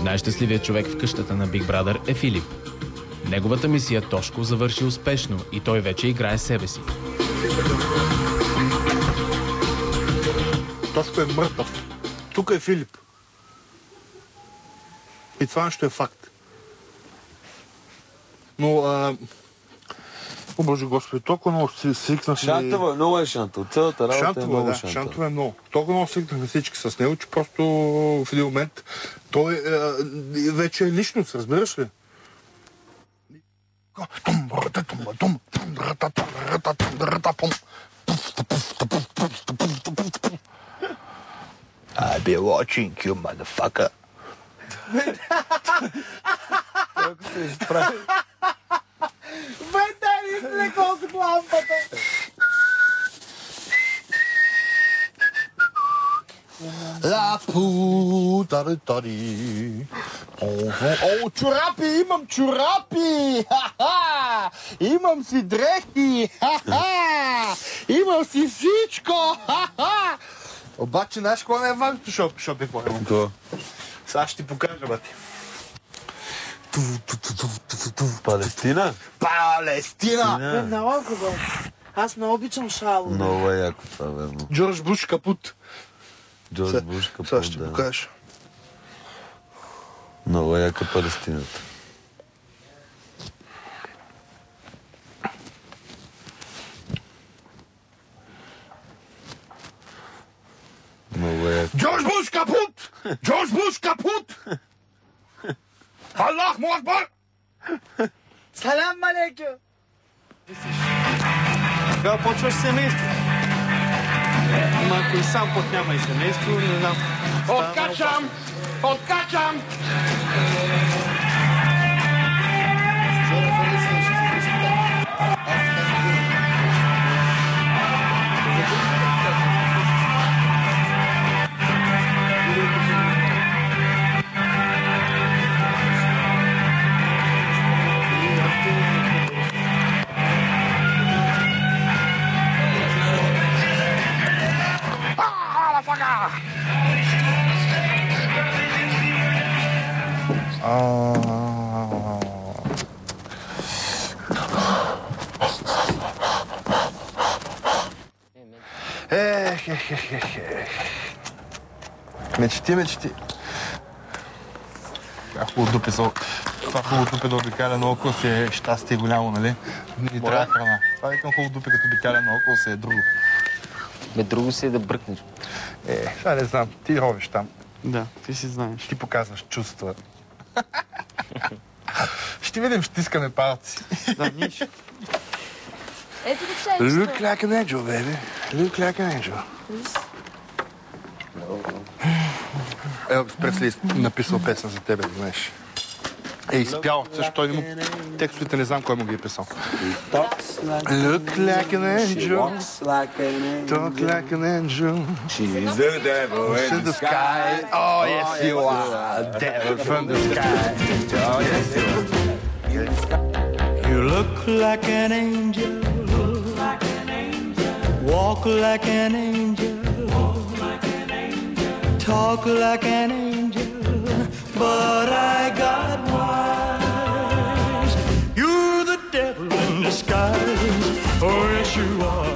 Най-щастливият човек в къщата на Big Brother е Филип. Неговата мисия Тошко завърши успешно и той вече играе себе си. Тошко е мъртъв. Тук е Филип. И това нещо е факт. Но, о, Боже Господи, толкова много свикнахме... Шантово, много е Шантово. Цялата работа е много Шантово. Шантово е много. Толкова много свикнахме всички с него, че просто в един момент той вече е личност, разбираш ли? I'll be watching you, motherfucker. Колко се изправи. Бе, наистина колко лампата. О, чорапи! Имам чорапи! Ха-ха! Имам си дрехи! Ха-ха! Имам си всичко! Ха-ха! Обаче, знаеш какво не е важното, защото е по-едно? Какво? Сега ще ти покажа, бати. Палестина? Палестина! Много хубаво. Аз много обичам шало. Много е яко това, верно. Джордж Буш капут. Джордж Буш Сега капут, ще ти да. покажа. Много е яка Палестината. Много е яка. Джордж Буш капут! Джордж Буш капут! Аллах му акбар! Салам алейкум! Тогава почваш семейство. Ама ако и сам път няма и семейство, не знам. Откачам! Откачам! Мечти. Хубаво дупе това хубаво дупе да обикаля наоколо си е щастие голямо, нали? Не трябва храна. Това викам хубаво дупе, като обикаля наоколо си е друго. Бе, друго си е да бръкнеш. Сега не знам. Ти ходиш там. Да, ти си знаеш. Ти показваш чувства. Ще видим, ще искаме палци. Да, нищо. Ето го чешто. Look like an angel, baby. Look like an angel. Елвис Пресли написал песен за тебе, знаеш. Изпял, също той не му... Текстовете не знам кой му ги е писал. Look like an angel. Talk like an angel. She's the devil In the sky. Oh, yes, you are. Devil from the sky. Oh, yes, you are. You look like an angel. Walk like an angel. Talk like an angel. But I got wise. You're the devil in disguise. Oh, yes, you are.